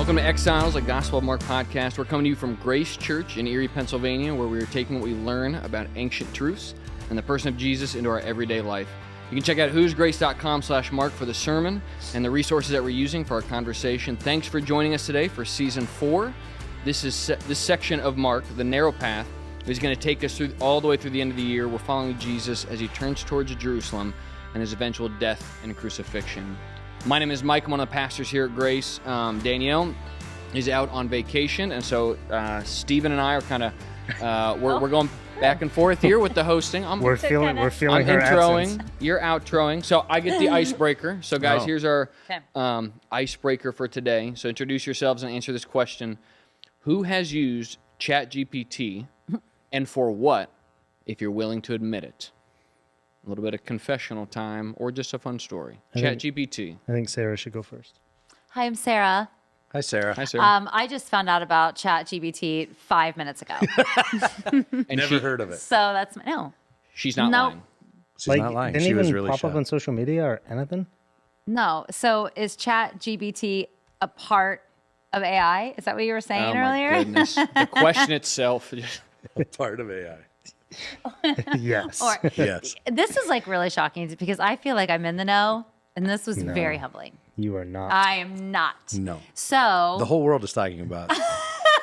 Welcome to Exiles, a Gospel of Mark podcast. We're coming to you from Grace Church in Erie, Pennsylvania, where we are taking what we learn about ancient truths and the person of Jesus into our everyday life. You can check out who'sgrace.com/Mark for the sermon and the resources that we're using for our conversation. Thanks for joining us today for Season 4. This section of Mark, the narrow path, is going to take us through all the way through the end of the year. We're following Jesus as he turns towards Jerusalem and his eventual death and crucifixion. My name is Mike. I'm one of the pastors here at Grace. Danielle is out on vacation, and so Stephen and I are kind of we're going back and forth here with the hosting. We're feeling her introing, absence. you're outroing, so I get the icebreaker. So guys, here's our icebreaker for today. So introduce yourselves and answer this question: who has used ChatGPT, and for what, if you're willing to admit it? A little bit of confessional time, or just a fun story. ChatGPT. I think Sarah should go first. Hi, I'm Sarah. Hi, Sarah. Hi, Sarah. I just found out about ChatGPT 5 minutes ago. And Never heard of it. So that's no. She's not Nope. lying. She's Like, not lying. didn't She even was really pop shocked. up on social media or anything. No. So is ChatGPT a part of AI? Is that what you were saying Oh earlier? my goodness. The question itself. Part of AI. Yes. Or Yes. this is like really shocking because I feel like I'm in the know, and this was very humbling. You are not. I am not. No. So The whole world is talking about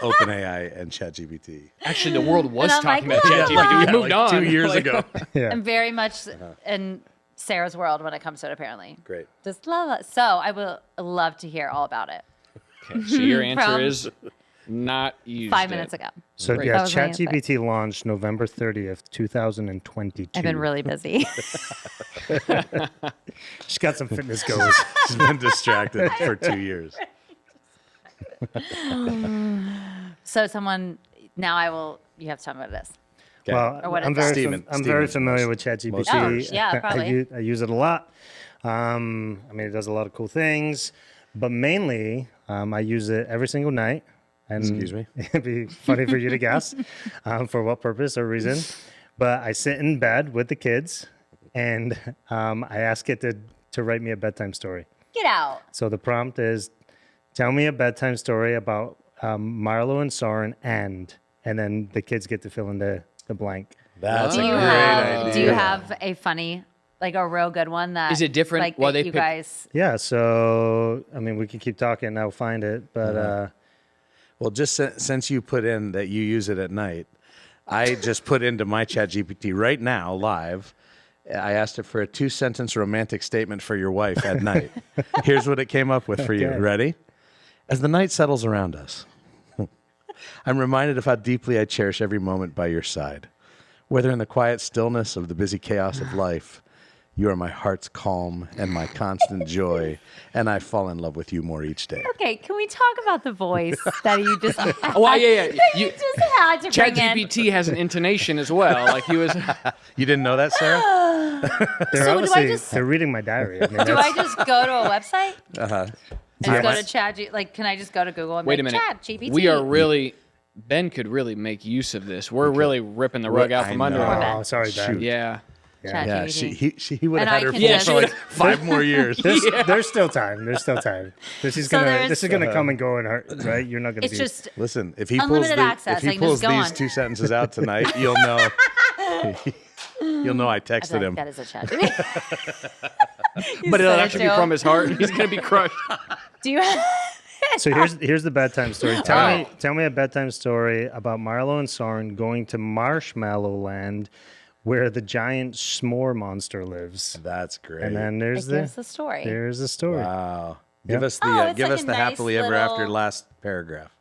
OpenAI and ChatGPT. Actually, the world was And I'm talking like, about "La, la, ChatGPT. la." We moved on. 2 years Like, ago. yeah. I'm very much in Sarah's world when it comes to it. Apparently, Great. just love it. So I will love to hear all about it. Okay, so your answer From is not used 5 it. minutes ago. So Great. yeah, That was my ChatGPT launched November 30th, 2022. I've been really busy. She's got some fitness goals. She's been distracted for 2 years. So you have to tell me what it is. Okay. Well, Or what I'm is that? very, I'm very familiar with ChatGPT. Oh, yeah, probably. I use it a lot. I mean, it does a lot of cool things, but mainly I use it every single night. And Excuse me? It'd be funny for you to guess for what purpose or reason. But I sit in bed with the kids, and I ask it to write me a bedtime story. Get out. So the prompt is, tell me a bedtime story about Marlo and Soren, and then the kids get to fill in the blank. That's Do a you great have idea. Do you have a funny, like a real good one that Is it different? Like Well, that they you pick- guys. Yeah, so I mean, we can keep talking. I'll find it, but Well, just since you put in that you use it at night, I just put into my ChatGPT right now, live. I asked it for a 2-sentence romantic statement for your wife at night. Here's what it came up with for you. Okay. Ready? As the night settles around us, I'm reminded of how deeply I cherish every moment by your side. Whether in the quiet stillness of the busy chaos of life, you are my heart's calm and my constant joy, and I fall in love with you more each day. Okay, can we talk about the voice that you just? Oh, well, yeah. You, you just had to bring in. ChatGPT has an intonation as well. Like he was. You didn't know that, Sarah? they're So do I obviously just- they're reading my diary. I mean, Do I just go to a website Uh-huh. and just go Yeah. to Chat? Like, can I just go to Google and Wait a be minute. like, ChatGPT? We are really. Ben could really make use of this. We're really ripping the rug out I from under know. him. Ben. oh, sorry, Ben. Shoot. Yeah. Yeah, ChatGPT. he would have And had her I can full just- for like 5 more years. There's still time. There's still time. This is there's- gonna come and go in her, right? You're not gonna It's be. just Listen, if he Unlimited pulls, access, if I he can pulls just go these on. 2 sentences out tonight, you'll know. You'll know I texted like, him. that is a ChatGPT. But it'll said it actually be too. from his heart. He's gonna be crushed. Do you? So here's the bedtime story. Tell me a bedtime story about Marlo and Soren going to Marshmallow Land, where the giant s'more monster lives. That's great. And then Here's the story. there's the story. wow. Yep. Give us the Oh, it's give like us a the nice happily ever after little- last paragraph.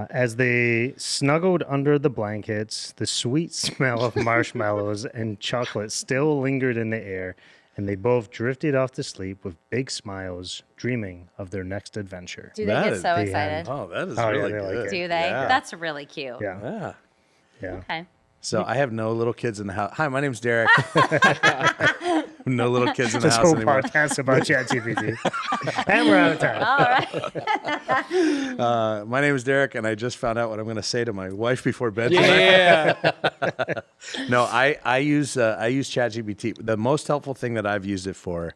As they snuggled under the blankets, the sweet smell of marshmallows and chocolate still lingered in the air, and they both drifted off to sleep with big smiles, dreaming of their next adventure. Do they That get is so the excited? Oh, that is Oh, yeah, really they like good. it. Do they? Yeah. That's really cute. Yeah, Yeah. yeah. Okay. So I have no little kids in the house. Hi, my name's Derek. No little kids in the This house whole anymore. podcast about ChatGPT, and we're out of time. All right. My name is Derek, and I just found out what I'm going to say to my wife before bed tonight. Yeah. No, I use ChatGPT. The most helpful thing that I've used it for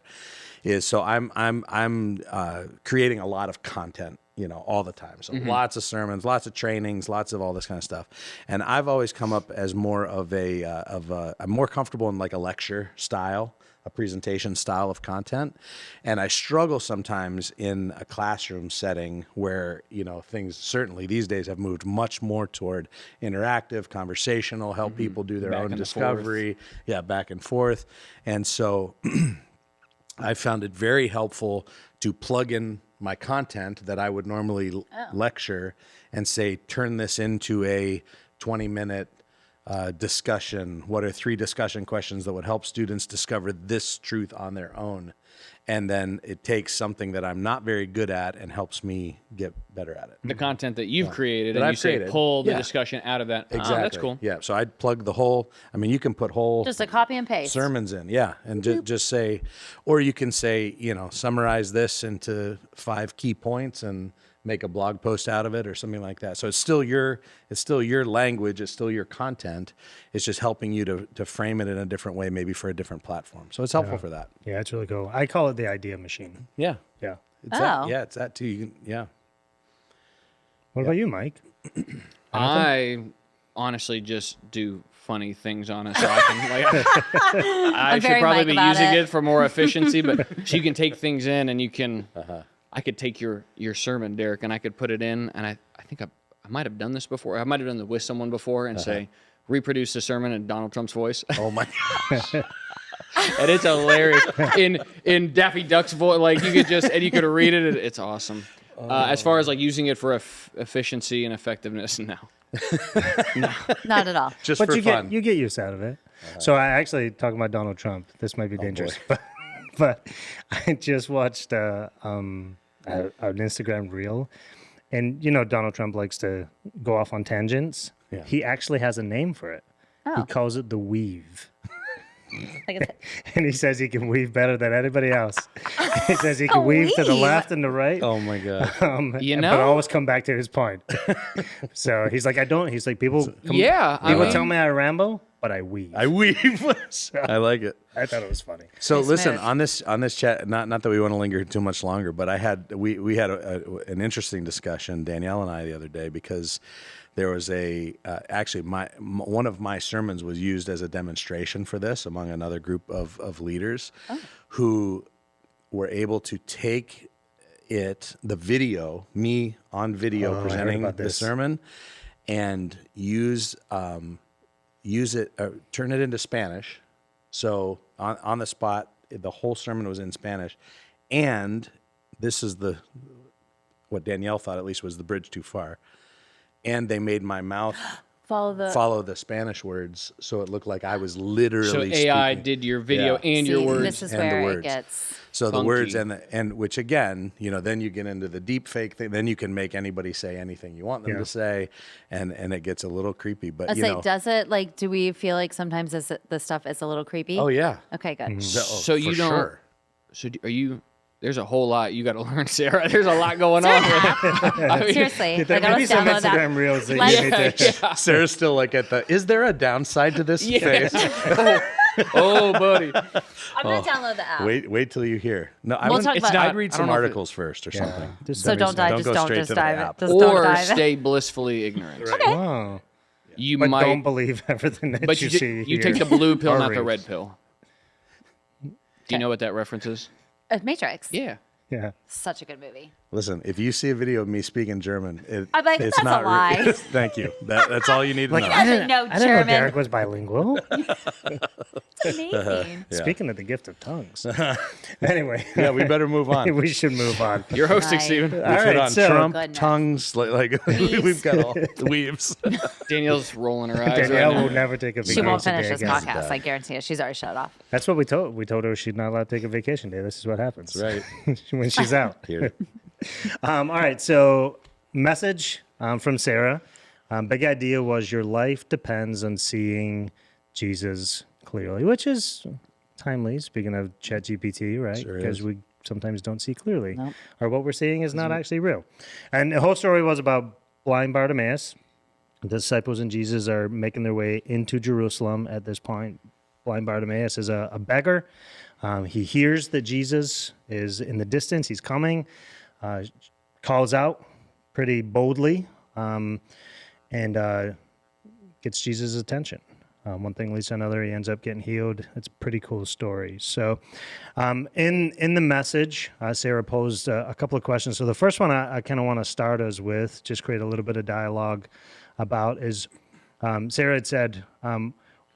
is so I'm creating a lot of content all the time. So lots of sermons, lots of trainings, lots of all this kind of stuff. And I've always come up as more of I'm more comfortable in like a lecture style, a presentation style of content. And I struggle sometimes in a classroom setting where, things certainly these days have moved much more toward interactive, conversational, help people do their own discovery. Yeah, back and forth. And so I found it very helpful to plug in my content that I would normally lecture and say, turn this into a 20-minute discussion. What are 3 discussion questions that would help students discover this truth on their own? And then it takes something that I'm not very good at and helps me get better at it. The content that you've created, That and I've you say created. pull the Yeah. discussion out of that. Exactly. Oh, that's cool. Yeah. So I'd plug the whole, you can put whole Just a copy and paste. sermons in. Yeah. And just say, or you can say, summarize this into 5 key points and make a blog post out of it or something like that. So it's still your language, it's still your content. It's just helping you to frame it in a different way, maybe for a different platform. So it's helpful for that. Yeah, it's really cool. I call it the idea machine. Yeah. Yeah. It's that, it's that too. What about you, Mike? I honestly just do funny things on it, so I can I should very probably Mike be about using it. it for more efficiency, but so you can take things in and you can. I could take your sermon, Derek, and I could put it in, and I think I might have done this before. I might have done it with someone before and say, reproduce the sermon in Donald Trump's voice. Oh my gosh. And it's hilarious in Daffy Duck's voice. Like you could read it. It's awesome. As far as like using it for efficiency and effectiveness, no. Not at all. Just But for you fun. get use out of it. So I actually talking about Donald Trump. This might be dangerous, but I just watched an Instagram reel, and Donald Trump likes to go off on tangents. Yeah. He actually has a name for it. He Oh. calls it the weave. Like it's- And he says he can weave better than anybody else. He says he can A weave to the weave? left and the right. Oh my God. But always come back to his point. So he's like, he's like, people tell me I ramble, but I weave. I weave. I like it. I thought it was funny. So Nice listen, move. on this chat, not that we want to linger too much longer, but we had an interesting discussion, Danielle and I, the other day, because there was actually one of my sermons was used as a demonstration for this among another group of leaders who were able to take me on video presenting about the this. sermon, and use it, turn it into Spanish. So on the spot, the whole sermon was in Spanish, and this is what Danielle thought at least was the bridge too far. And they made my mouth follow the Spanish words, so it looked like I was literally So AI speaking. did your video and your See, words. This is and the where words. it gets. So the funky. words and which again, then you get into the deep fake thing. Then you can make anybody say anything you want them to say, and it gets a little creepy. But Let's say, does it like? Do we feel like sometimes this stuff is a little creepy? oh yeah. Okay, good. So you for don't. sure. So are you? There's a whole lot you got to learn, Sarah. There's a lot going on. I mean, Seriously, There like, may be let's some download Instagram that. reels that Let's- you need to. yeah. Sarah's still like is there a downside to this Yeah. phase? Oh, buddy. I'm gonna download the app. Wait till you hear. No, I We'll would, talk about- I'd read I don't some know if it- articles first or something. So don't dive. Don't Just go don't straight just to the dive it. app. Just don't Or dive it. stay blissfully ignorant. Wow. You But might. don't believe everything that But you you see. you here. take the blue pill, Or not the read. red pill. Do you know what that reference is? Matrix. Yeah. Yeah. Such a good movie. Listen, if you see a video of me speaking German, I'm like, it's that's a not lie. Thank you. That's all you need to know. I didn't know I didn't know German. Derek was bilingual. Amazing. Speaking of the gift of tongues. Anyway, Yeah, we better move on. we should move on. You're hosting, Nice. Steven. We've All hit right, on so- Trump, Goodness. tongues, like we've got all the weaves. Danielle's rolling her eyes Danielle right will now. never take a She vacation won't finish day this again. podcast. I guarantee it. She's already shut off. That's what we told. We told her she's not allowed to take a vacation day. This is what happens. Right. When she's out. Here. All right. So, message from Sarah. Big idea was your life depends on seeing Jesus clearly, which is timely. Speaking of ChatGPT, right? Sure Because is. we sometimes don't see clearly, Nope. or what we're seeing is not actually real. And the whole story was about blind Bartimaeus. The disciples and Jesus are making their way into Jerusalem at this point. Blind Bartimaeus is a beggar. He hears that Jesus is in the distance. He's coming. calls out pretty boldly and gets Jesus' attention. One thing leads to another. He ends up getting healed. It's a pretty cool story. So in the message, Sarah posed a couple of questions. So the first one I kind of want to start us with, just create a little bit of dialogue about, is Sarah had said,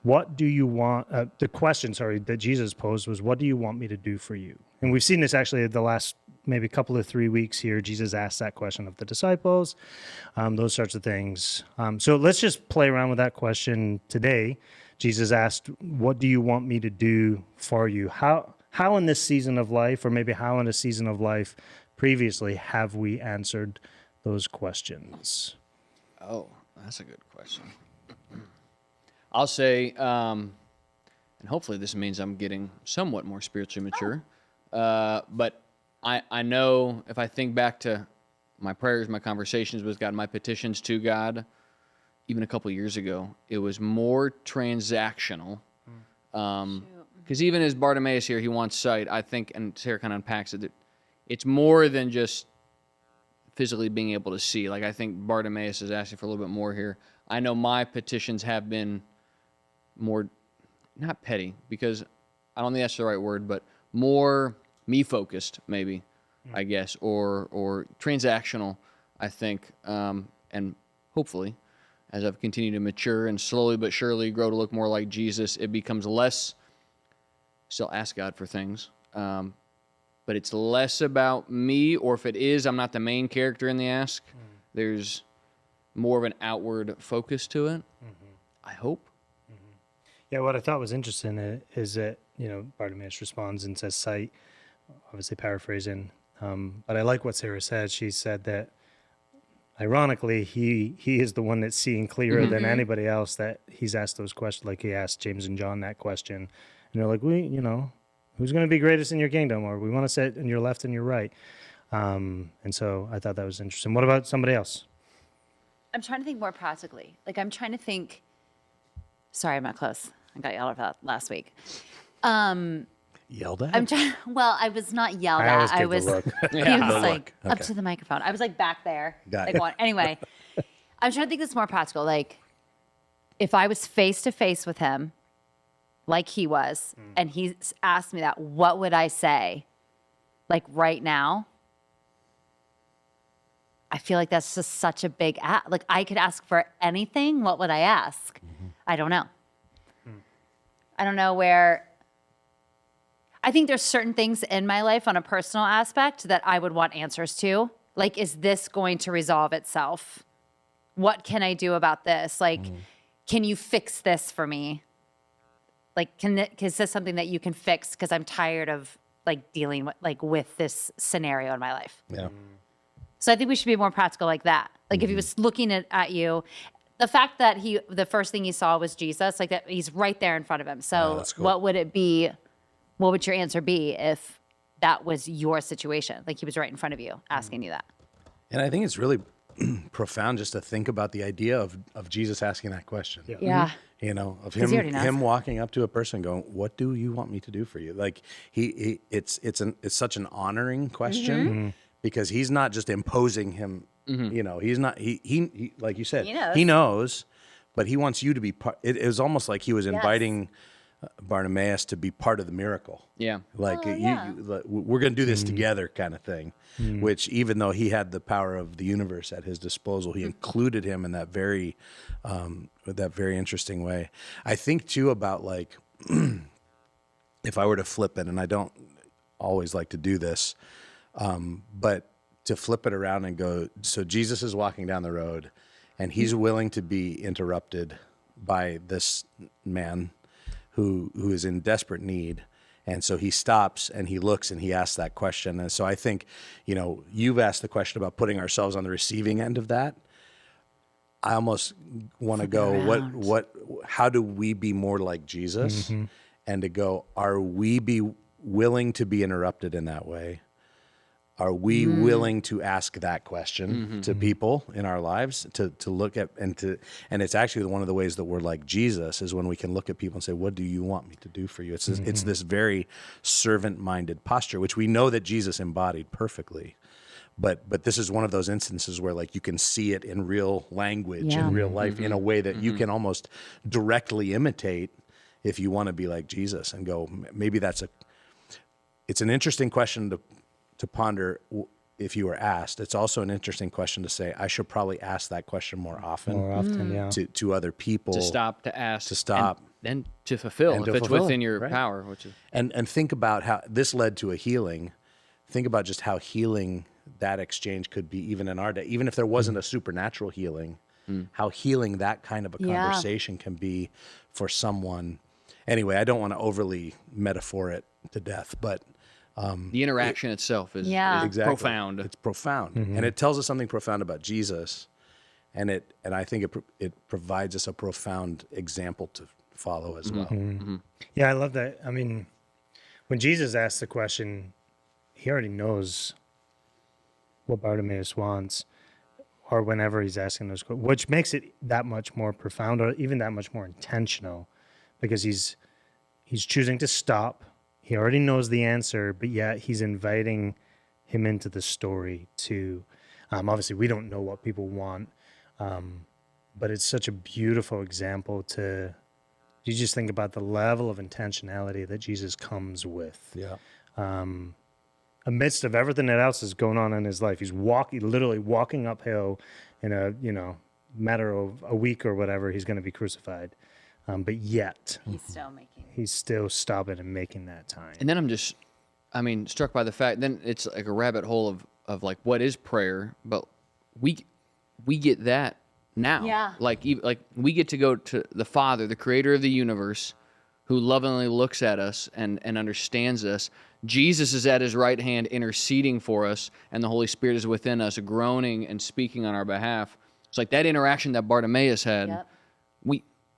what do you want, the question, that Jesus posed was, what do you want me to do for you? And we've seen this actually the last maybe couple of 3 weeks here. Jesus asked that question of the disciples, those sorts of things. So let's just play around with that question today. Jesus asked, what do you want me to do for you? How in this season of life, or maybe how in a season of life previously, have we answered those questions? Oh, that's a good question. I'll say, and hopefully this means I'm getting somewhat more spiritually mature, but I know if I think back to my prayers, my conversations with God, my petitions to God, even a couple years ago, it was more transactional. Because even as Bartimaeus here, he wants sight, I think, and Sarah kind of unpacks it, it's more than just physically being able to see. Like, I think Bartimaeus is asking for a little bit more here. I know my petitions have been more, not petty, because I don't think that's the right word, but more me-focused, maybe, I guess, or transactional, I think, and hopefully, as I've continued to mature and slowly but surely grow to look more like Jesus, it becomes less, still ask God for things, but it's less about me, or if it is, I'm not the main character in the ask. There's more of an outward focus to it, I hope. Yeah, what I thought was interesting is that, Bartimaeus responds and says sight, obviously paraphrasing. But I like what Sarah said. She said that, ironically, he is the one that's seeing clearer than anybody else, that he's asked those questions, like he asked James and John that question. And they're like, who's going to be greatest in your kingdom? Or we want to sit in your left and your right. And so I thought that was interesting. What about somebody else? I'm trying to think more practically. Like, I'm trying to think. Sorry, I'm not close. I got yelled at last week. Yelled at? Well, I was not yelled I at. always I give the was. look. He was like up to the microphone. I was like back there. Got like it. one. Anyway, I'm trying to think this more practical. Like, if I was face to face with him, like he was, and he asked me that, what would I say? Like right now. I feel like that's just such a big ask. Like, I could ask for anything. What would I ask? I don't know. I don't know where. I think there's certain things in my life on a personal aspect that I would want answers to. Like, is this going to resolve itself? What can I do about this? Like, can you fix this for me? Like, is this something that you can fix? Because I'm tired of like dealing with this scenario in my life. Yeah. So I think we should be more practical like that. Like, if he was looking at you, the fact that the first thing he saw was Jesus, like that, he's right there in front of him. So that's cool. what would it be? What would your answer be if that was your situation? Like, he was right in front of you asking you that. And I think it's really profound just to think about the idea of Jesus asking that question. Yeah. Of 'Cause he already knows. him walking up to a person going, what do you want me to do for you? Like, it's such an honoring question because he's not just imposing him. He's not, he like you said, he knows, but he wants you to be part. It was almost like he was inviting Bartimaeus to be part of the miracle. Oh, We're going to do this together, kind of thing. Which, even though he had the power of the universe at his disposal, he included him in that very interesting way. I think too about, like, if I were to flip it, and I don't always like to do this, but to flip it around and go, so Jesus is walking down the road, and he's willing to be interrupted by this man who is in desperate need. And so he stops and he looks and he asks that question. And so I think, you've asked the question about putting ourselves on the receiving end of that. I almost want to go, how do we be more like Jesus? And to go, are we willing to be interrupted in that way? Are we willing to ask that question to people in our lives, to look at, and it's actually one of the ways that we're like Jesus is when we can look at people and say, what do you want me to do for you? It's this very servant-minded posture, which we know that Jesus embodied perfectly. But this is one of those instances where like you can see it in real language, Yeah. in real life, in a way that you can almost directly imitate if you want to be like Jesus and go, maybe it's an interesting question to ponder if you were asked. It's also an interesting question to say, I should probably ask that question more often, yeah. to other people. To stop, to ask. To stop. And then to fulfill, And if to it's fulfill, within your right. power. Which is And think about how this led to a healing. Think about just how healing that exchange could be even in our day. Even if there wasn't a supernatural healing, how healing that kind of a Yeah. conversation can be for someone. Anyway, I don't want to overly metaphor it to death, but the interaction itself is Yeah. exactly. profound. It's profound, and it tells us something profound about Jesus, and I think it provides us a profound example to follow as well. Yeah, I love that. I mean, when Jesus asks the question, he already knows what Bartimaeus wants, or whenever he's asking those questions, which makes it that much more profound, or even that much more intentional, because he's choosing to stop. He already knows the answer, but yet he's inviting him into the story to. Obviously, we don't know what people want, but it's such a beautiful example to. You just think about the level of intentionality that Jesus comes with. Yeah. Amidst of everything that else is going on in his life. He's literally walking uphill in a, matter of a week or whatever, he's going to be crucified. But yet he's still stopping and making that time. And then I'm just, struck by the fact, then it's like a rabbit hole of like, what is prayer? But we get that now. Yeah. Like we get to go to the Father, the creator of the universe, who lovingly looks at us and understands us. Jesus is at his right hand interceding for us, and the Holy Spirit is within us, groaning and speaking on our behalf. It's like that interaction that Bartimaeus had. Yep.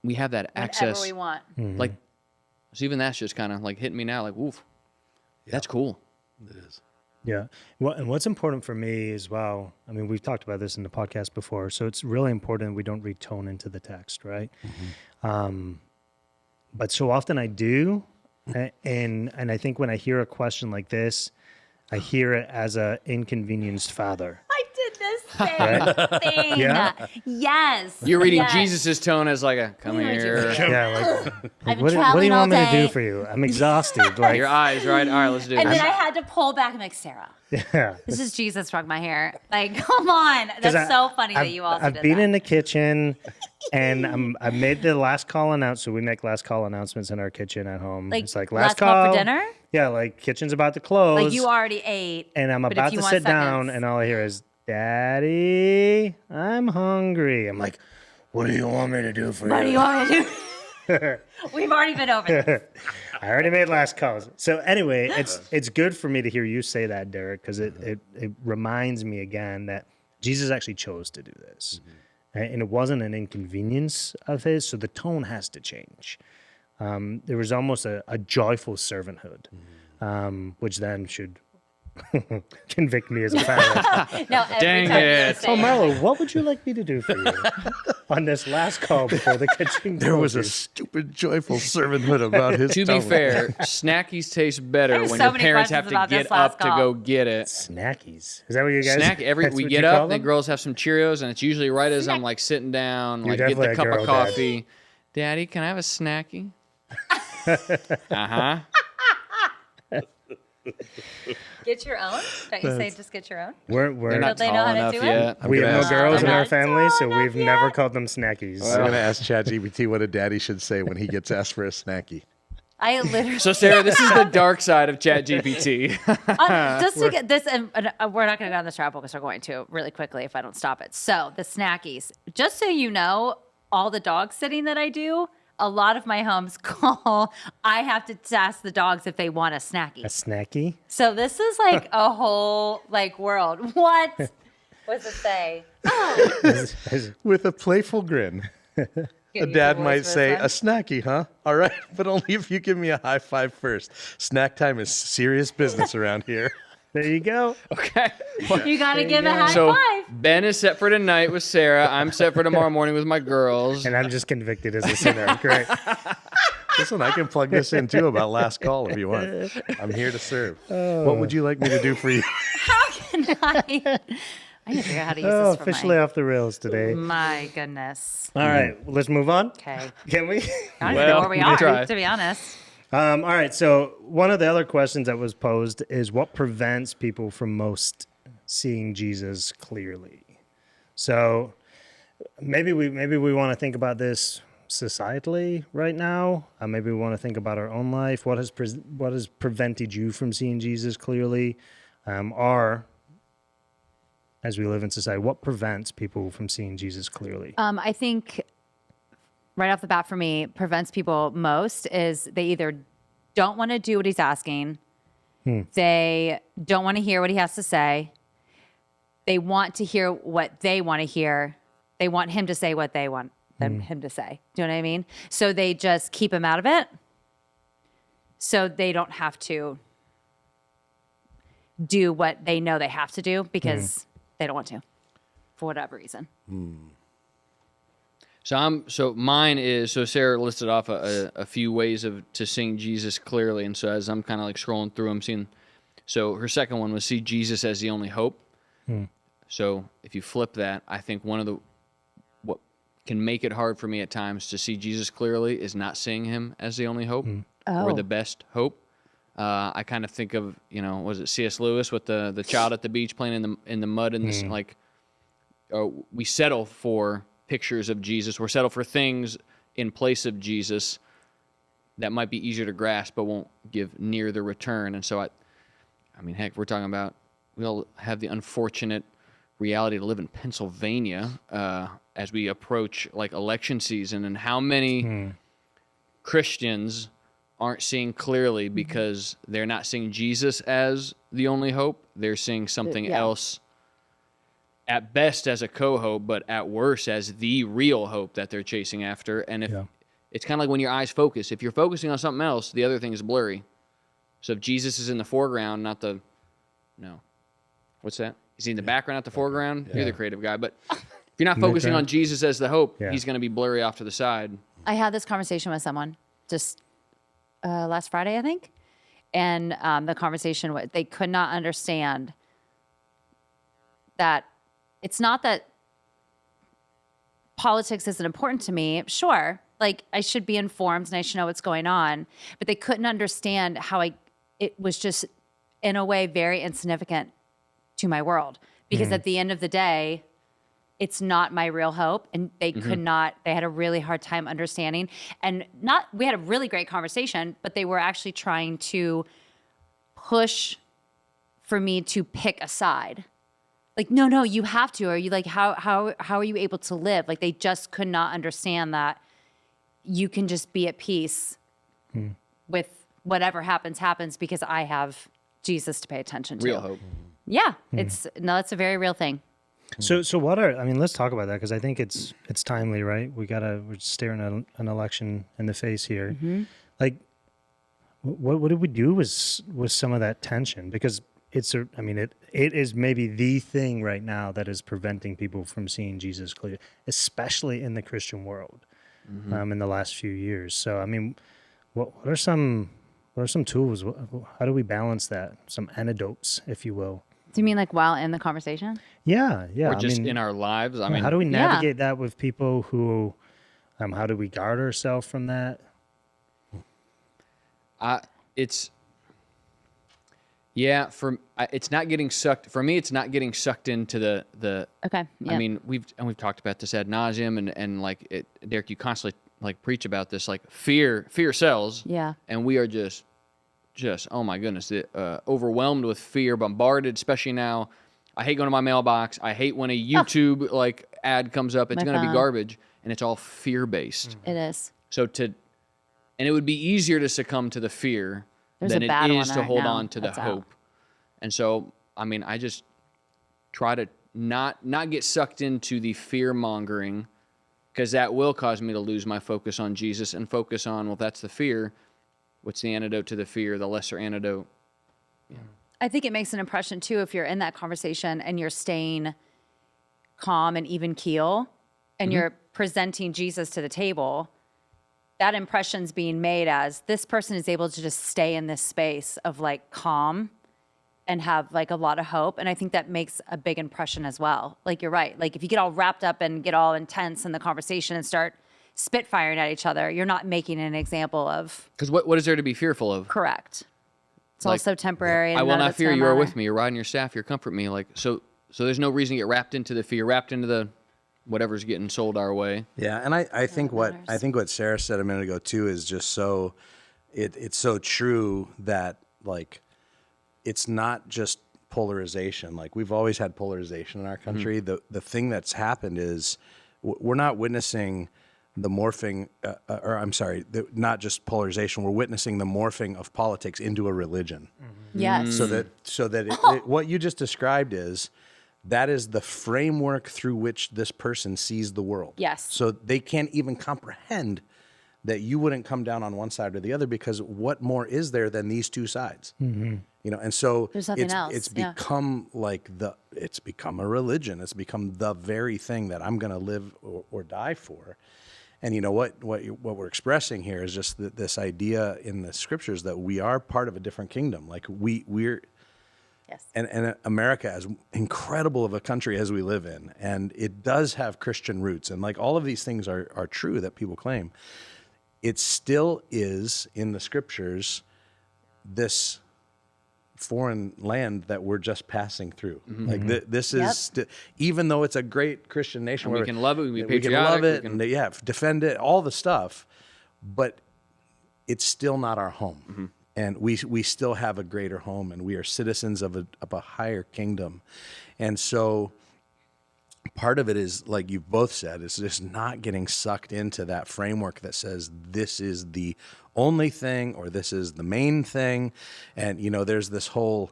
We have that access. Whenever we want. Like, so even that's just kind of like hitting me now. Like, woof, that's cool. It is. Yeah. Well, and what's important for me as well, we've talked about this in the podcast before, so it's really important we don't read tone into the text, right? But so often I do, and I think when I hear a question like this, I hear it as a inconvenienced father. I did this thing. Yeah? Yes. You're reading yes. Jesus' tone as like a, come here. Yeah, I've been what do you traveling all want me to do day. for you? I'm exhausted. Like, Your eyes, right? All right, let's do And this. then I had to pull back. I'm like, Sarah, yeah. this is Jesus from my hair. Like, come on. That's so funny that you also I've did been that. in the kitchen, and I made the last call announcement. So we make last call announcements in our kitchen at home. Like, it's like last call for dinner? Yeah, like kitchen's about to close. Like, you already ate. and I'm but if about you to want sit down, seconds- and all I hear is, "Daddy, I'm hungry." I'm like, "What do you want me to do for What do you?" you want me to do? We've already been over this. I already made last calls. So anyway, it's good for me to hear you say that, Derek, because it reminds me again that Jesus actually chose to do this. And it wasn't an inconvenience of his, so the tone has to change. There was almost a joyful servanthood, which then should convict me as a father. No, every Dang time you it. say Oh, Marlo, what would you like me to do for you on this last call before the kitchen There was a closes? stupid, joyful servanthood about his To be tone. fair, snackies taste better There's when so your many parents questions have to about this get last up to call. go get it. Snackies. Is that what you guys? Snack that's we what get you call up, the them? girls have some Cheerios, and it's usually right as I'm like sitting down, You're like get definitely the a cup girl, of Dad. coffee. Daddy, can I have a snacky? Uh-huh. Get your own? Don't you say just get your own? We're They're not Don't they know tall how to enough do it? yet. we gonna have no ask- girls in they're our not family, so tall we've enough never yet. called them snackies. I'm going to ask ChatGPT what a daddy should say when he gets asked for a snacky. I literally. So, Sarah, this is the dark side of ChatGPT. Just to get this, and we're not going to go down this rabbit hole because we're going to really quickly if I don't stop it. So, the snackies. Just so you know, all the dog sitting that I do, a lot of my homes call. I have to ask the dogs if they want a snacky. A snacky? So this is like a whole like world. What? What's it say? With a playful grin. A dad might say, a snacky, huh? All right, but only if you give me a high five first. Snack time is serious business around here. There you go. Okay. You got to give a high So, five. Ben is set for tonight with Sarah. I'm set for tomorrow morning with my girls. And I'm just convicted as a sinner. Great. Listen, I can plug this in too about last call if you want. I'm here to serve. What would you like me to do for you? How can I need to figure out how to use Oh, this for officially off the rails today. my goodness. All right, let's move on. Okay. Can we? I don't even Well, know where we we can are, try. to be honest. All right, so one of the other questions that was posed is what prevents people from most seeing Jesus clearly? So maybe we want to think about this societally right now. Maybe we want to think about our own life. What has prevented you from seeing Jesus clearly? Or as we live in society, what prevents people from seeing Jesus clearly? I think right off the bat for me, prevents people most is they either don't want to do what he's asking, they don't want to hear what he has to say, they want to hear what they want to hear, they want him to say what they want him to say. Do you know what I mean? So they just keep him out of it so they don't have to do what they know they have to do because they don't want to for whatever reason. So mine is, so Sarah listed off a few ways to seeing Jesus clearly, and so as I'm kind of like scrolling through, I'm seeing, so her second one was see Jesus as the only hope. So if you flip that, I think one of the, what can make it hard for me at times to see Jesus clearly is not seeing him as the only hope or the best hope. I kind of think of, was it C.S. Lewis with the child at the beach playing in the mud and this, like, we settle for pictures of Jesus. We're settled for things in place of Jesus that might be easier to grasp but won't give near the return. And so I mean, heck, we're talking about, we all have the unfortunate reality to live in Pennsylvania as we approach like election season, and how many Christians aren't seeing clearly because they're not seeing Jesus as the only hope. They're seeing something else at best as a co-hope, but at worst as the real hope that they're chasing after. And if it's kind of like when your eyes focus, if you're focusing on something else, the other thing is blurry. So if Jesus is in the foreground, not the, what's that? Is he in the background, not the foreground? You're the creative guy. But if you're not focusing on Jesus as the hope, he's going to be blurry off to the side. I had this conversation with someone just last Friday, I think. And the conversation, they could not understand that it's not that politics isn't important to me. Sure, like I should be informed and I should know what's going on. But they couldn't understand how it was just, in a way, very insignificant to my world. Because at the end of the day, it's not my real hope. And they could not, they had a really hard time understanding. And we had a really great conversation, but they were actually trying to push for me to pick a side. Like, no, you have to. Or you like, how are you able to live? Like, they just could not understand that you can just be at peace with whatever happens because I have Jesus to pay attention to. Real hope. Yeah, it's a very real thing. So let's talk about that, because I think it's timely, right? We're staring an election in the face here. Like, what did we do with some of that tension? Because it is maybe the thing right now that is preventing people from seeing Jesus clearly, especially in the Christian world, in the last few years. So, I mean, what are some tools? How do we balance that? Some antidotes, if you will. Do you mean like while in the conversation? Yeah. Or just in our lives. I mean, how do we navigate that with people who? How do we guard ourselves from that? It's not getting sucked. For me, it's not getting sucked into the. Okay. Yeah. I mean, we've talked about this ad nauseum, and like it, Derek, you constantly like preach about this, like fear sells. Yeah. And we are just oh my goodness, overwhelmed with fear, bombarded, especially now. I hate going to my mailbox. I hate when a YouTube like ad comes up. It's going to be garbage, and it's all fear based. It is. So and it would be easier to succumb to the fear than it is to hold on to the hope. And so, I mean, I just try to not get sucked into the fear mongering, because that will cause me to lose my focus on Jesus and focus on, well, if that's the fear, what's the antidote to the fear, the lesser antidote? Yeah. I think it makes an impression too if you're in that conversation and you're staying calm and even keel and you're presenting Jesus to the table. That impression's being made as this person is able to just stay in this space of like calm and have like a lot of hope. And I think that makes a big impression as well. Like, you're right. Like, if you get all wrapped up and get all intense in the conversation and start spitfiring at each other, you're not making an example of. Because what is there to be fearful of? Correct. It's Like, also temporary. And I will none of not it's fear. gonna You are matter. with me. You're riding your staff. You're comfort me. Like, so there's no reason to get wrapped into the fear, wrapped into the whatever's getting sold our way. Yeah, and I think what matters. Sarah said a minute ago too is just so it's so true that like it's not just polarization. Like, we've always had polarization in our country. The thing that's happened is we're not witnessing the morphing, not just polarization. We're witnessing the morphing of politics into a religion. Yes. So that what you just described is that is the framework through which this person sees the world. Yes. So they can't even comprehend that you wouldn't come down on one side or the other, because what more is there than these two sides? You know, and so There's nothing else, it's yeah. become it's become a religion. It's become the very thing that I'm going to live or die for. And you know what we're expressing here is just this idea in the scriptures that we are part of a different kingdom. Like we're Yes. and America, as incredible of a country as we live in, and it does have Christian roots, and like all of these things are true that people claim, it still is in the scriptures this foreign land that we're just passing through. Like this is even though it's a great Christian nation, And we where can love it, we can be we can patriotic, love it, we can- and defend it, all the stuff, but it's still not our home. And we still have a greater home, and we are citizens of a higher kingdom. And so part of it is, like you've both said, is just not getting sucked into that framework that says this is the only thing or this is the main thing. And, you know, there's this whole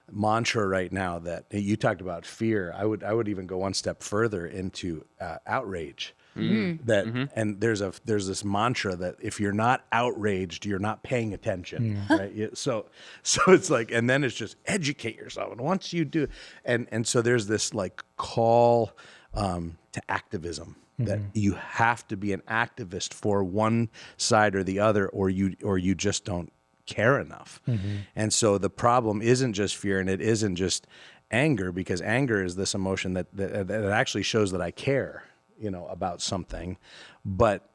mantra right now that you talked about fear. I would even go one step further into outrage. That and there's this mantra that if you're not outraged, you're not paying attention, right? So it's like, and then it's just educate yourself, and once you do, and so there's this like call to activism, that you have to be an activist for one side or the other, or you just don't care enough. And so the problem isn't just fear, and it isn't just anger, because anger is this emotion that actually shows that I care, you know, about something. But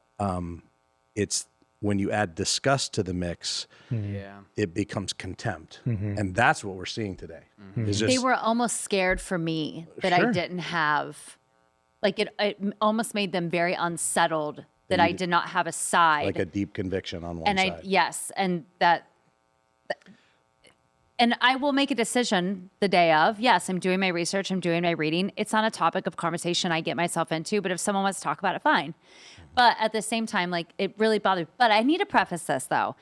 it's when you add disgust to the mix, it becomes contempt. And that's what we're seeing today. Is just, They were almost scared for me that I Sure. didn't have, like it almost made them very unsettled that I did not have a side. like a deep conviction on one and side. and and I will make a decision the day of. Yes, I'm doing my research, I'm doing my reading. It's not a topic of conversation I get myself into, but if someone wants to talk about it, fine. But at the same time, like, it really bothered me. But I need to preface this though.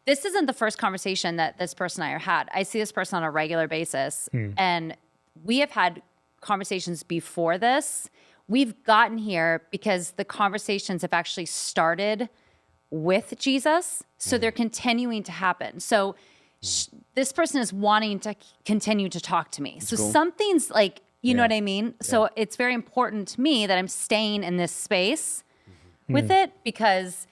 This isn't the first conversation that this person and I had. I see this person on a regular basis, and we have had conversations before this. We've gotten here because the conversations have actually started with Jesus, so they're continuing to happen. So this person is wanting to continue to talk to me. So something's like, you know what I mean? So it's very important to me that I'm staying in this space with it, because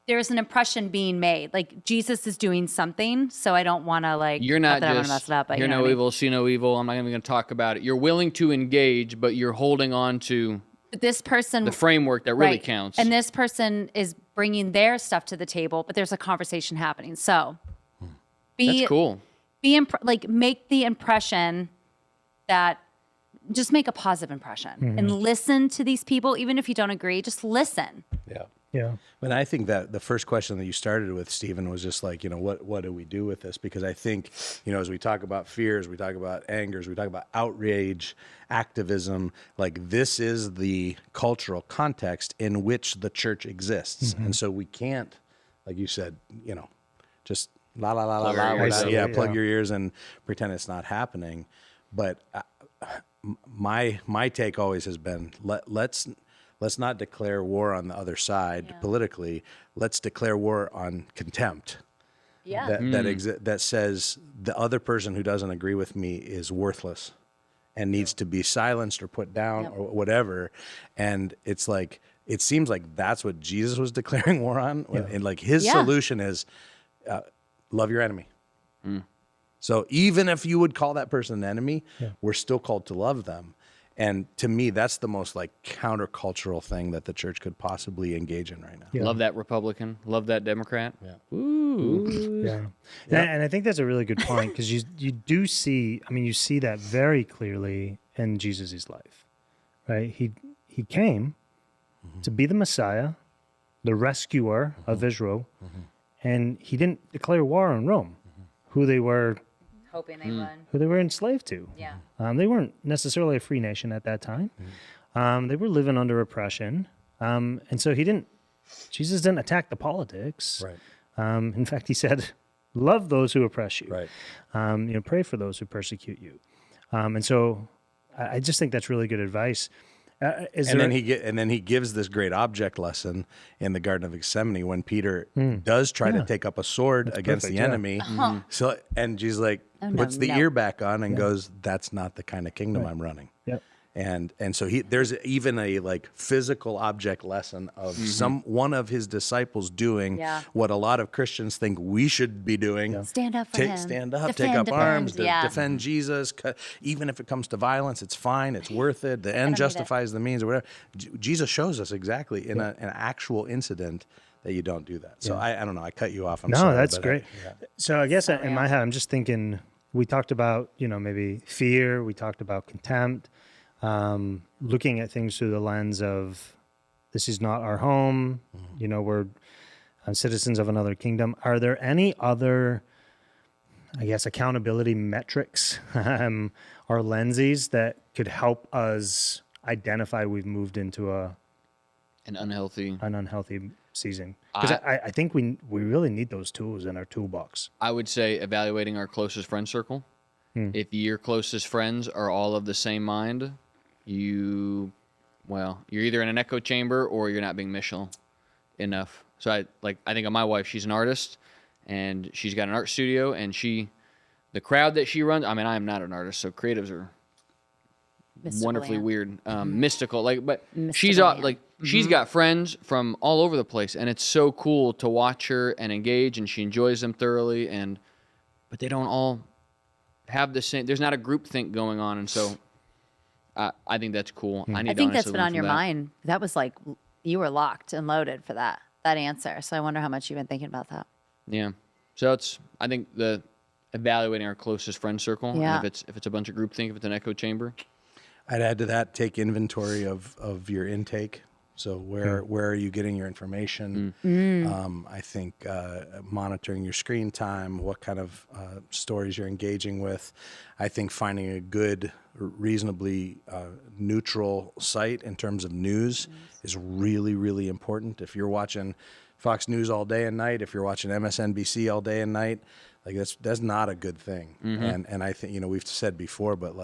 there's an impression being made. Like, Jesus is doing something, so I don't want to, like, You're not that I want just to mess it up. But hear you know no what I mean? evil, see no evil. I'm not even going to talk about it. You're willing to engage, but you're holding on to But this person, the framework that really right, counts. and this person is bringing their stuff to the table, but there's a conversation happening. So be That's cool. make the impression that, just make a positive impression and listen to these people, even if you don't agree. Just listen. Yeah. And I think that the first question that you started with, Stephen, was just like, you know, what do we do with this? Because I think, you know, as we talk about fears, we talk about angers, we talk about outrage, activism, like this is the cultural context in which the church exists. And so we can't, like you said, you know, just la la la la la, ears. plug your ears and pretend it's not happening. But my take always has been, let's not declare war on the other side politically. Let's declare war on contempt. Yeah. That says the other person who doesn't agree with me is worthless and needs to be silenced or put down or whatever. And it's like, it seems like that's what Jesus was declaring war on. And like his solution is love your enemy. So even if you would call that person an enemy, we're still called to love them. And to me, that's the most like countercultural thing that the church could possibly engage in right now. Yeah. Love that Republican. Love that Democrat. Yeah. Ooh. Yeah. And I think that's a really good point because you do see, I mean, you see that very clearly in Jesus' life, right? He came to be the Messiah, the rescuer of Israel, and he didn't declare war on Rome, who they were Hoping they won. who they were enslaved to. Yeah. They weren't necessarily a free nation at that time. They were living under oppression. And so Jesus didn't attack the politics. Right. In fact, he said, love those who oppress you. Right. Pray for those who persecute you. And so I just think that's really good advice. And then he gives this great object lesson in the Garden of Gethsemane when Peter does try to take up a sword against perfect, the enemy. So and Jesus like puts the ear back on and goes, "That's not the kind of kingdom I'm running." Yep. And so there's even a like physical object lesson of one of his disciples doing what a lot of Christians think we should be doing. Stand up for him. Stand up, Defend, take up arms, defend, defend Jesus. Even if it comes to violence, it's fine. It's worth it. The end justifies the means or whatever. Jesus shows us exactly in an actual incident that you don't do that. So I don't know. I cut you off. I'm sorry. That's great. So I guess in my head, I'm just thinking, we talked about, maybe fear. We talked about contempt. Looking at things through the lens of this is not our home, we're citizens of another kingdom. Are there any other, I guess, accountability metrics or lenses that could help us identify we've moved into an unhealthy season? Because I think we really need those tools in our toolbox. I would say evaluating our closest friend circle. If your closest friends are all of the same mind, you're either in an echo chamber or you're not being missional enough. So I think of my wife, she's an artist and she's got an art studio, and the crowd that she runs, I mean, I am not an artist, so creatives are Mystical, wonderfully yeah. weird, mystical, but Mystical, she's yeah. she's got friends from all over the place, and it's so cool to watch her and engage, and she enjoys them thoroughly, but they don't all have the same, there's not a group think going on, and so I think that's cool. I think that's been on your mind. That was like, you were locked and loaded for that answer. So I wonder how much you've been thinking about that. Yeah. So I think the evaluating our closest friend circle. Yeah. And if it's a bunch of group think, if it's an echo chamber. I'd add to that, take inventory of your intake. So where are you getting your information? I think monitoring your screen time, what kind of stories you're engaging with. I think finding a good, reasonably neutral site in terms of news is really, really important. If you're watching Fox News all day and night, if you're watching MSNBC all day and night, like that's not a good thing. And I think, we've said before, but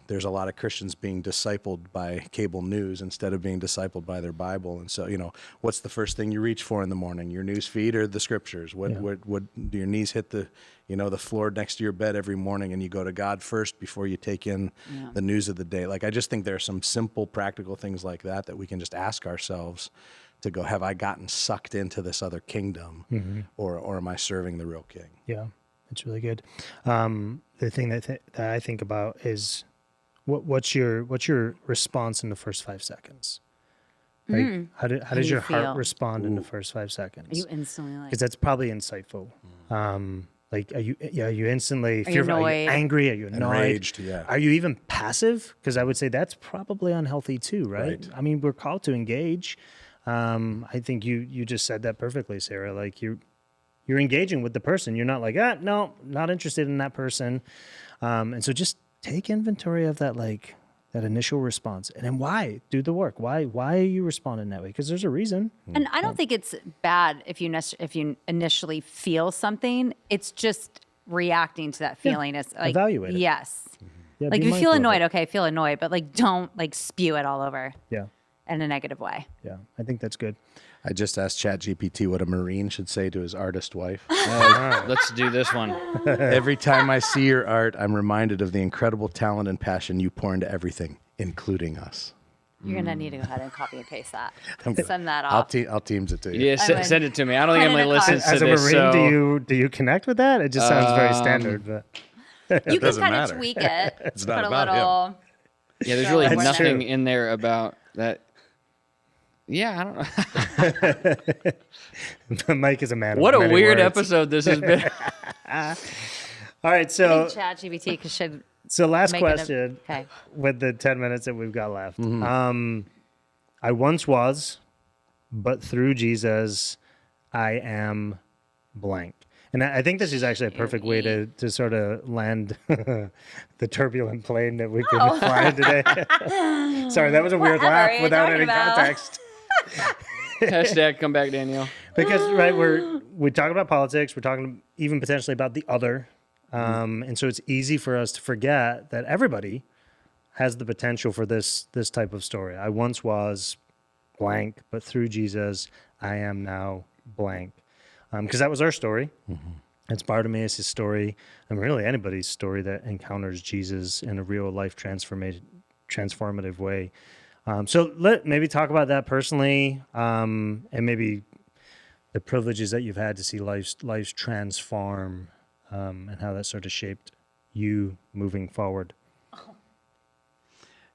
there's a lot of Christians being discipled by cable news instead of being discipled by their Bible. And so, what's the first thing you reach for in the morning? Your news feed or the scriptures? What do your knees hit the floor next to your bed every morning, and you go to God first before you take in the news of the day? Like, I just think there are some simple, practical things like that we can just ask ourselves to go, have I gotten sucked into this other kingdom, or am I serving the real king? Yeah, it's really good. The thing that I think about is what's your response in the first 5 seconds? Like, how does your heart feel? respond in the first 5 seconds? Are you instantly like, Because that's probably insightful. Like, are you instantly fearful? Are annoyed? you angry? Are you annoyed? Enraged, yeah. Are you even passive? Because I would say that's probably unhealthy too, right? I mean, we're called to engage. I think you just said that perfectly, Sarah. Like, you're engaging with the person. You're not like, no, not interested in that person. And so just take inventory of that, like that initial response, and then why do the work. Why are you responding that way? Because there's a reason. and I don't think it's bad if you initially feel something. It's just reacting to that feeling. Is like, Evaluate it. Yes. Yeah, Like be if you feel mindful of annoyed, okay, feel annoyed, but like don't like spew it all over it. in a negative way. Yeah. I think that's good. I just asked ChatGPT what a Marine should say to his artist wife. Let's do this one. Every time I see your art, I'm reminded of the incredible talent and passion you pour into everything, including us. You're gonna need to go ahead and copy and paste that. Send that I'll off. Teams it to you. Yeah, I would send it to me. I don't think put in Emily a card. listens to As a this. Marine, So do you connect with that? It just sounds very standard, but You can doesn't kind of matter. tweak it. It's Put not a about him. little. yeah, there's Throw really it in there. nothing in there about that. Yeah, I don't know. Mike is a man. What of a many weird words. episode this has been. All right, so ChatGPT should last make it a- question okay. with the 10 minutes that we've got left. Mm-hmm. I once was, but through Jesus, I am blank. And I think this is actually a perfect way to sort of land the turbulent plane that we've been flying today. Sorry, that was a weird Whatever laugh you're without talking any about. context. Hashtag come back, Danielle. Because right, we talk about politics, we're talking even potentially about the other, and so it's easy for us to forget that everybody has the potential for this type of story. I once was blank, but through Jesus, I am now blank. Because that was our story. It's Bartimaeus' story, and really anybody's story that encounters Jesus in a real life transformative way. So maybe talk about that personally, and maybe the privileges that you've had to see lives transform, and how that sort of shaped you moving forward.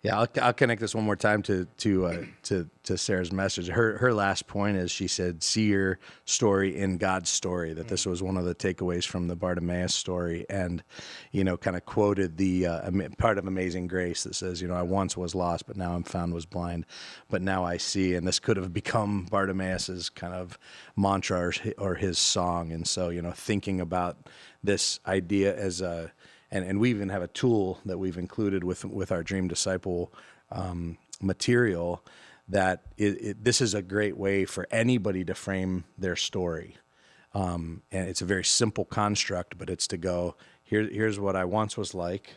Yeah, I'll connect this one more time to Sarah's message. Her last point is she said, "See your story in God's story." That this was one of the takeaways from the Bartimaeus story, and kind of quoted the part of Amazing Grace that says, "I once was lost, but now I'm found; was blind, but now I see." And this could have become Bartimaeus's kind of mantra or his song. And so, thinking about this idea as a And we even have a tool that we've included with our Dream Disciple material that this is a great way for anybody to frame their story. And it's a very simple construct, but it's to go, here's what I once was like,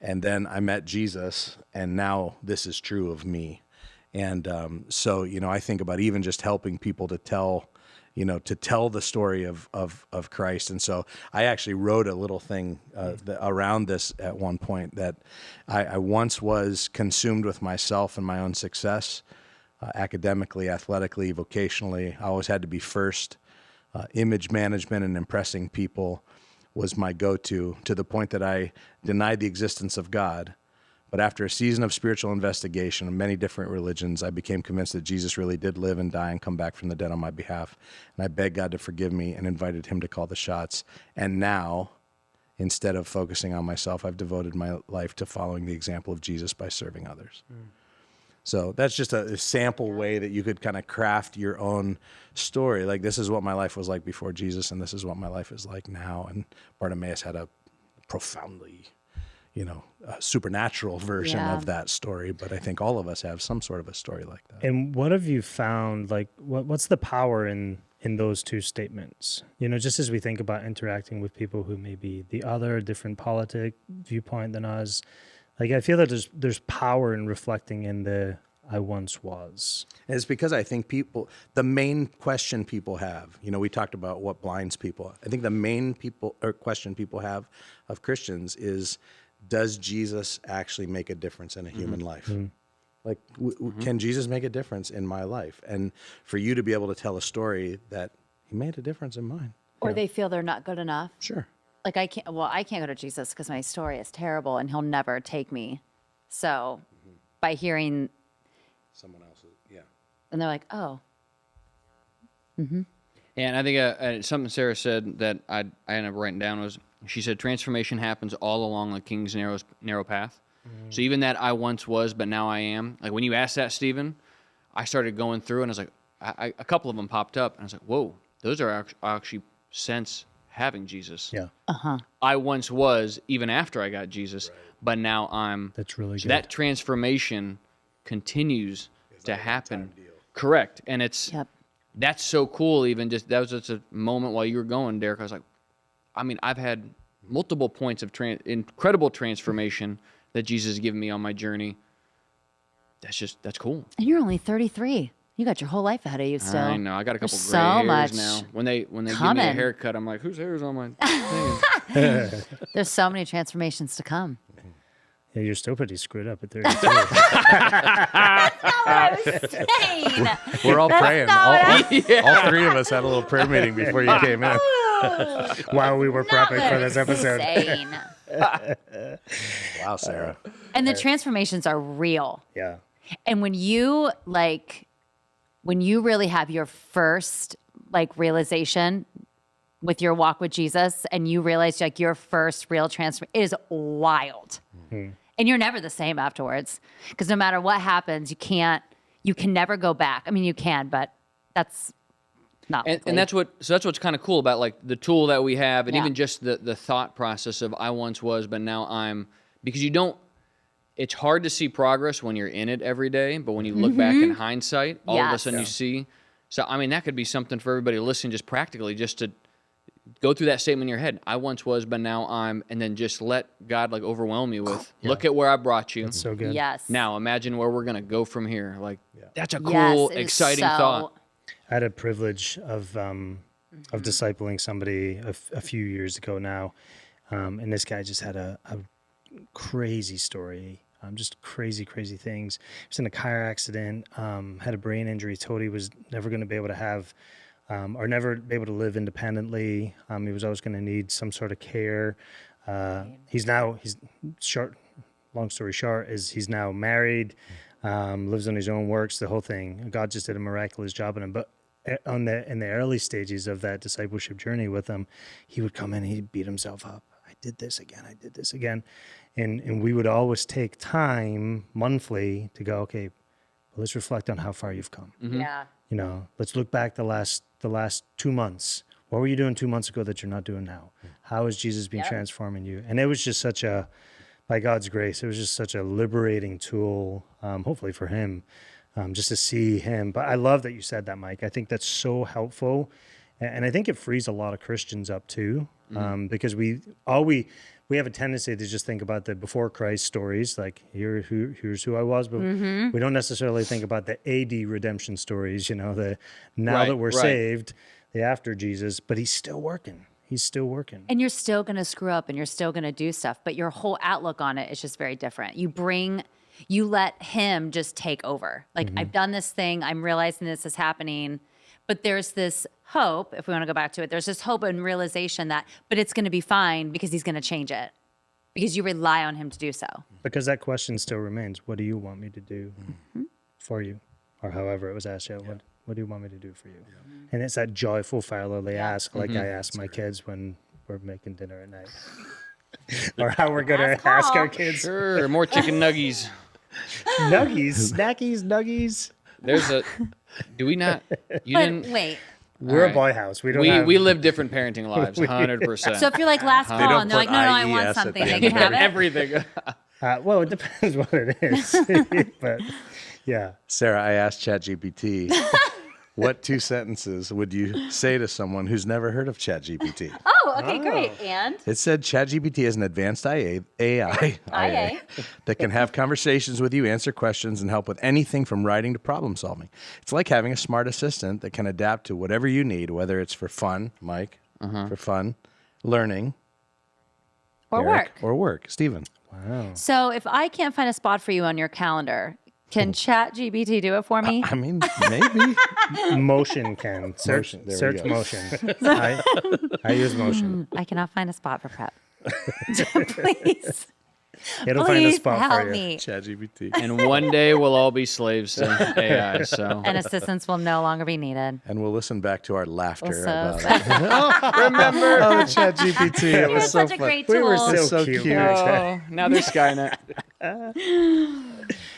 and then I met Jesus, and now this is true of me. And so, I think about even just helping people to tell the story of Christ. And so I actually wrote a little thing around this at one point, that I once was consumed with myself and my own success, academically, athletically, vocationally. I always had to be first. Image management and impressing people was my go-to the point that I denied the existence of God. But after a season of spiritual investigation of many different religions, I became convinced that Jesus really did live and die and come back from the dead on my behalf. And I begged God to forgive me and invited him to call the shots. And now, instead of focusing on myself, I've devoted my life to following the example of Jesus by serving others. So that's just a sample way that you could kind of craft your own story. Like, this is what my life was like before Jesus, and this is what my life is like now. And Bartimaeus had a profoundly supernatural version of that story, but I think all of us have some sort of a story like that. And what have you found, like, what's the power in those two statements? Just as we think about interacting with people who may be the other, different politic viewpoint than us, like, I feel that there's power in reflecting in the I once was. And it's because I think the main question people have, we talked about what blinds people. I think the main question people have of Christians is, does Jesus actually make a difference in a human life? Like, can Jesus make a difference in my life? And for you to be able to tell a story that he made a difference in mine. Or they feel they're not good enough. Sure. Like, I can't go to Jesus because my story is terrible and he'll never take me. So by hearing Someone else's, yeah. and they're like, oh. And I think something Sarah said that I ended up writing down was, she said, transformation happens all along the King's narrow path. So even that I once was, but now I am. Like, when you asked that, Stephen, I started going through, and I was like, a couple of them popped up, and I was like, whoa, those are actually since having Jesus. Yeah. I once was, even after I got Jesus, but now I'm. That's really So good. that transformation continues to happen. Correct. And that's so cool. Even just, that was just a moment while you were going, Derek. I was like, I've had multiple points of incredible transformation that Jesus has given me on my journey. That's cool. And you're only 33. You got your whole life ahead of you still. I know. I got a couple There's gray so hairs much now. When they give me a coming. haircut, I'm like, whose hair is on my thing? There's so many transformations to come. Yeah, you're still pretty screwed up at 32. That's not what I was saying. We're all praying. not what All three of us had a little prayer meeting before you came in. While we were Not prepping what for I this was episode. saying. Wow, Sarah. And the transformations are real. Yeah. And when you really have your first realization with your walk with Jesus, and you realize your first real transformation, it is wild. Mm-hmm. And you're never the same afterwards, because no matter what happens, you can never go back. I mean, you can, but that's not. And that's what's kind of cool about the tool that we have, and Yeah. even just the thought process of I once was, but now I'm, because you don't. It's hard to see progress when you're in it every day, but when you look back in hindsight, all of a Yes. sudden you see. So I mean, that could be something for everybody listening, just practically, just to go through that statement in your head. I once was, but now I'm, and then just let God overwhelm you with, look at where I brought you. That's so good. Yes. Now imagine where we're gonna go from here. That's a cool, Yes, it is exciting so- thought. I had a privilege of discipling somebody a few years ago now, and this guy just had a crazy story, just crazy things. He was in a car accident, had a brain injury, told he was never going to be able to have or never be able to live independently. He was always going to need some sort of care. Long story short, is he's now married, lives on his own, works, the whole thing. God just did a miraculous job on him. But in the early stages of that discipleship journey with him, he would come in and he'd beat himself up. I did this again. And we would always take time monthly to go, okay, well, let's reflect on how far you've come. Mm-hmm. Yeah. Let's look back the last 2 months. What were you doing 2 months ago that you're not doing now? How has Jesus been transforming you? And it was just by God's grace, it was just such a liberating tool, hopefully for him, just to see him. But I love that you said that, Mike. I think that's so helpful. And I think it frees a lot of Christians up too, because we have a tendency to just think about the before Christ stories, like here's who I was, but we don't necessarily think about the AD redemption stories, that we're saved, the after Jesus, but he's still working. And you're still going to screw up and you're still going to do stuff, but your whole outlook on it is just very different. You let him just take over. I've done this thing. I'm realizing this is happening, but there's this hope, if we want to go back to it, there's this hope and realization but it's going to be fine because he's going to change it, because you rely on him to do so. Because that question still remains, what do you want me to do for you? Or however it was asked, what do you want me to do for you? Yeah. And it's that joyful fatherly ask, like I ask my kids when we're making dinner at night. Or how we're going to ask our kids. Sure, more chicken nuggies. Nuggies. Do we not? You But didn't. wait. We're a boy house. We live different parenting lives, 100%. So if you're last call and they're like, no, I want IES at something, the they end can of have it. Everything. well, it depends what it is. But yeah. Sarah, I asked ChatGPT, what 2 sentences would you say to someone who's never heard of ChatGPT? Oh, okay, great. And? It said ChatGPT is an advanced AI that can have conversations with you, answer questions, and help with anything from writing to problem solving. It's like having a smart assistant that can adapt to whatever you need, whether it's for fun, Mike, for fun, learning, Or Derek, work. or work, Stephen. Wow. So if I can't find a spot for you on your calendar, can ChatGPT do it for me? I mean, maybe. Motion can. Search Motion, there we search go. motion. I use motion. I cannot find a spot for prep. Please. It'll find a Please spot help for you. me. ChatGPT. And one day we'll all be slaves to AI. So And assistance will no longer be needed. And we'll listen back to our laughter So about sad. it. Remember? Oh, ChatGPT. It You're was so such a fun. great We tool. were It's so so cute. cute. oh, now there's Skynet.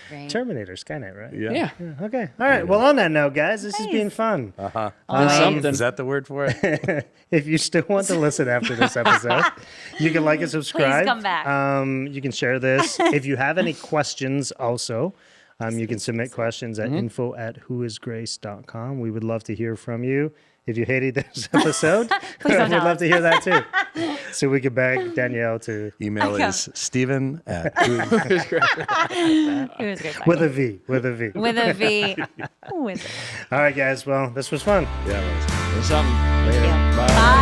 Great. Terminator, Skynet, right? Yeah. Okay. All right. Well, on that note, guys, this has been fun. Something. Is that the word for it? If you still want to listen after this episode, you can like and subscribe. come back. You can share this. If you have any questions also, you can submit questions at info@whoisgrace.com. We would love to hear from you. If you hated this episode, we'd don't tell love us. to hear that too. So we could beg Danielle to, Email is Stephen at It was great. with a V. With a V. With a All right, guys. Well, this was fun. Yeah, it was. There's something. V. Bye. Bye.